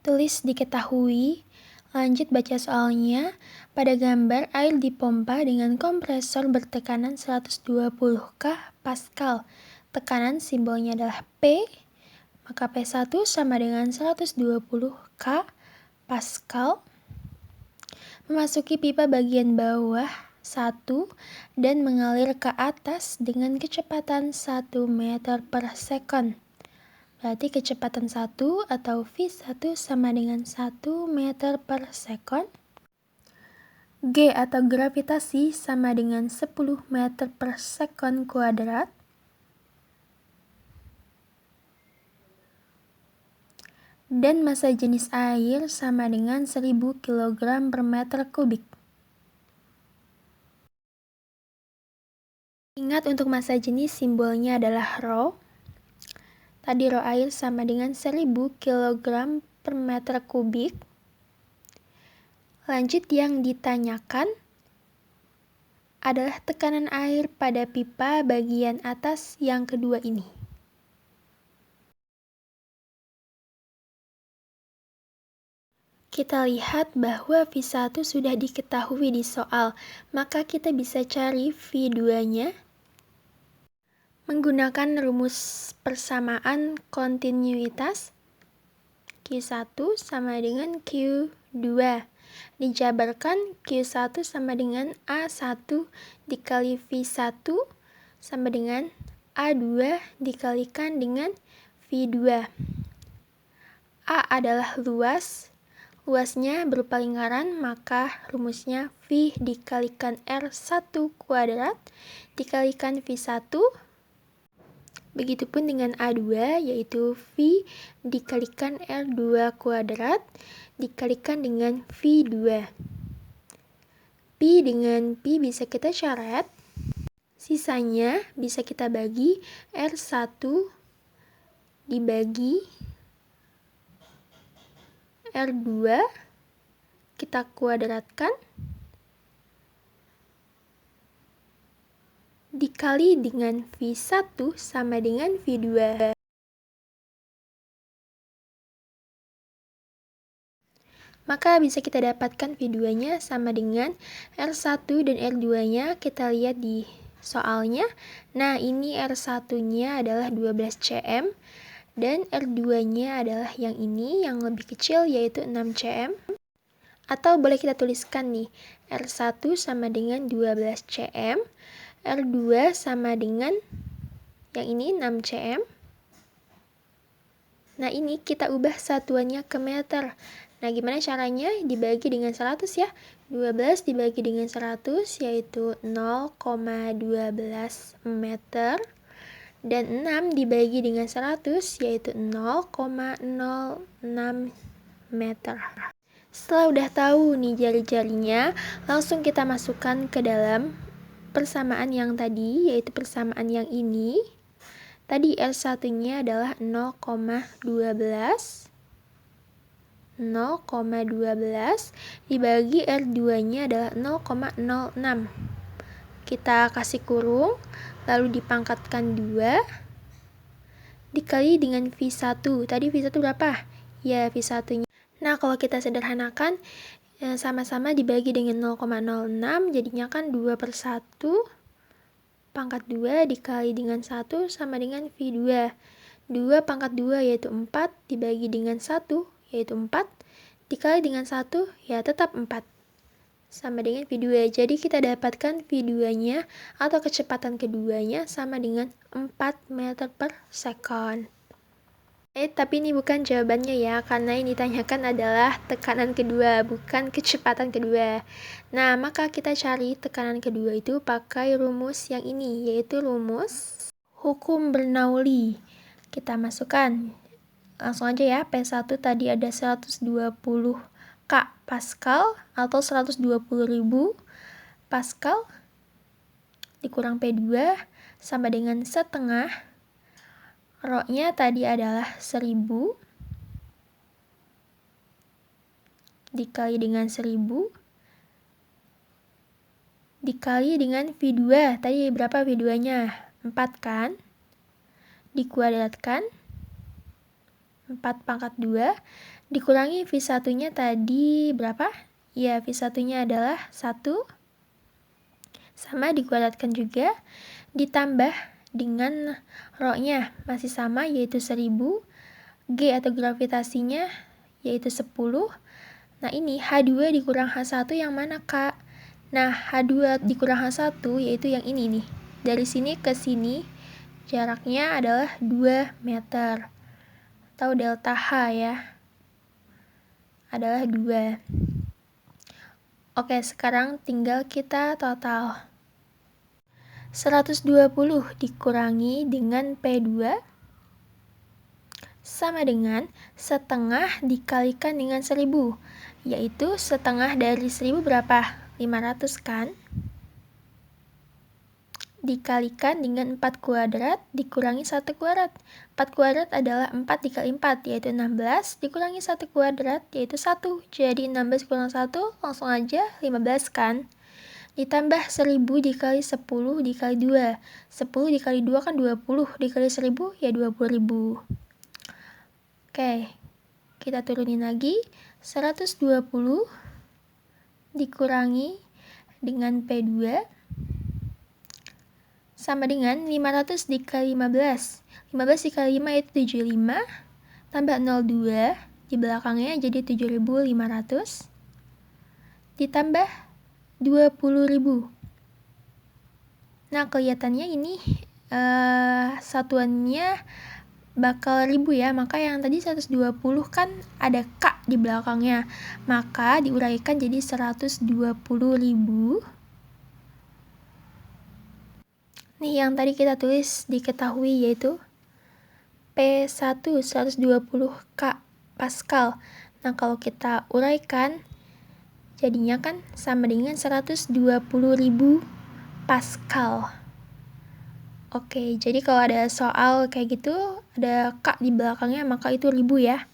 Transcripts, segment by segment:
Tulis diketahui. Lanjut baca soalnya. Pada gambar, air dipompa dengan kompresor bertekanan 120 K Pascal. Tekanan simbolnya adalah P, maka P1 sama dengan 120 K Pascal. Memasuki pipa bagian bawah 1 dan mengalir ke atas dengan kecepatan 1 meter per second. Berarti kecepatan 1 atau V1 sama dengan 1 meter per second. G atau gravitasi sama dengan 10 meter per second kuadrat. Dan massa jenis air sama dengan 1000 kg per meter kubik. Ingat untuk massa jenis simbolnya adalah rho. Tadi rho air sama dengan 1000 kg per meter kubik. Lanjut yang ditanyakan adalah tekanan air pada pipa bagian atas yang kedua ini. Kita lihat bahwa V1 sudah diketahui di soal, maka kita bisa cari V2-nya menggunakan rumus persamaan kontinuitas. Q1 sama dengan Q2. Dijabarkan Q1 sama dengan A1 dikali V1 sama dengan A2 dikalikan dengan V2. A adalah luas. Luasnya berupa lingkaran, maka rumusnya V dikalikan R1 kuadrat dikalikan V1. Begitupun dengan A2, yaitu V dikalikan R2 kuadrat dikalikan dengan V2. Pi dengan Pi bisa kita coret. Sisanya bisa kita bagi R1 dibagi R2, kita kuadratkan, dikali dengan V1 sama dengan V2. Maka bisa kita dapatkan V2-nya sama dengan R1 dan R2-nya kita lihat di soalnya. Nah, ini R1-nya adalah 12 cm dan R2-nya adalah yang ini yang lebih kecil yaitu 6 cm. Atau boleh kita tuliskan nih, R1 sama dengan 12 cm, R2 sama dengan yang ini 6 cm. Nah, ini kita ubah satuannya ke meter. Nah, gimana caranya? Dibagi dengan 100 ya. 12 dibagi dengan 100 yaitu 0,12 meter. Dan 6 dibagi dengan 100 yaitu 0,06 meter. Setelah udah tahu nih jari-jarinya, langsung kita masukkan ke dalam persamaan yang tadi, yaitu persamaan yang ini. Tadi R1-nya adalah 0,12 dibagi R2-nya adalah 0,06. Kita kasih kurung, lalu dipangkatkan 2 dikali dengan V1. Tadi V1 berapa? Ya, V1-nya. Nah, kalau kita sederhanakan, sama-sama dibagi dengan 0,06, jadinya kan 2/1. Pangkat 2 dikali dengan 1 sama dengan V2. 2 pangkat 2 yaitu 4 dibagi dengan 1 yaitu 4. Dikali dengan 1 ya tetap 4. Sama dengan V2. Jadi kita dapatkan V2-nya atau kecepatan keduanya sama dengan 4 meter per second. Tapi ini bukan jawabannya ya, karena yang ditanyakan adalah tekanan kedua, bukan kecepatan kedua. Nah, maka kita cari tekanan kedua itu pakai rumus yang ini, yaitu rumus hukum Bernoulli. Kita masukkan, langsung aja ya, P1 tadi ada 120 K Pascal atau 120.000 Pascal dikurang P2 sama dengan setengah. Rho-nya tadi adalah 1000 dikali dengan 1000 dikali dengan V2. Tadi berapa V2-nya? 4 kan? Dikuadratkan, 4 pangkat 2 dikurangi V1-nya tadi berapa? Ya, V1-nya adalah 1. Sama dikuadratkan juga. Ditambah dengan rho-nya masih sama yaitu 1000. G atau gravitasinya yaitu 10. Nah, ini H2 dikurang H1 yang mana, Kak? Nah, H2 dikurang H1 yaitu yang ini nih. Dari sini ke sini jaraknya adalah 2 meter. Atau delta H ya. Adalah 2. Oke, sekarang tinggal kita total. 120 dikurangi dengan P2 sama dengan setengah dikalikan dengan 1000. Yaitu setengah dari 1000 berapa? 500 kan? Dikalikan dengan 4 kuadrat dikurangi 1 kuadrat. 4 kuadrat adalah 4 dikali 4 yaitu 16 dikurangi 1 kuadrat yaitu 1. Jadi 16 kurang 1 langsung aja 15 kan. Ditambah 1000 dikali 10 dikali 2. 10 dikali 2 kan 20 dikali 1000 ya 20.000. Oke, kita turunin lagi. 120 dikurangi dengan P2 sama dengan 500 dikali 15. 15 dikali 5 itu 75. Tambah 02 di belakangnya jadi 7.500. Ditambah 20.000. Nah, kelihatannya ini satuannya bakal ribu ya. Maka yang tadi 120 kan ada K di belakangnya. Maka diuraikan jadi 120.000. Nih yang tadi kita tulis diketahui yaitu P1 120 K Pascal. Nah, kalau kita uraikan jadinya kan sama dengan 120.000 Pascal. Oke, jadi kalau ada soal kayak gitu ada K di belakangnya maka itu ribu ya.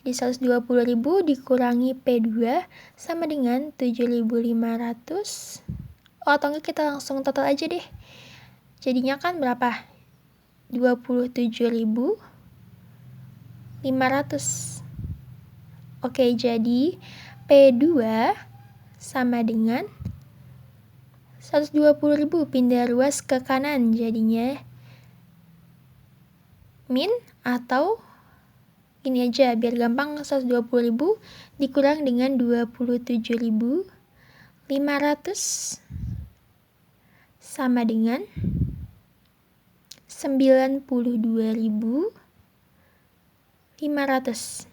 Jadi 120.000 dikurangi P2 sama dengan 7.500. Atau enggak kita langsung total aja deh. Jadinya kan berapa? 27.500. Oke, jadi P2 sama dengan 120.000 pindah ruas ke kanan. Jadinya min atau ini aja biar gampang, 120.000 dikurang dengan 27.500 sama dengan 92.500.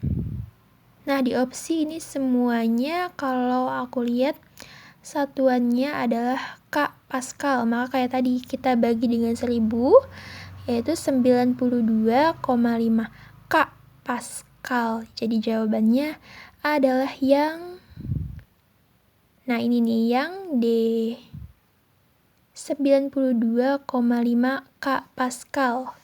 Nah, di opsi ini semuanya kalau aku lihat satuannya adalah K Pascal. Maka kayak tadi kita bagi dengan 1000 yaitu 92,5 K Pascal. Jadi jawabannya adalah yang ini nih yang D. 92,5 K Pascal.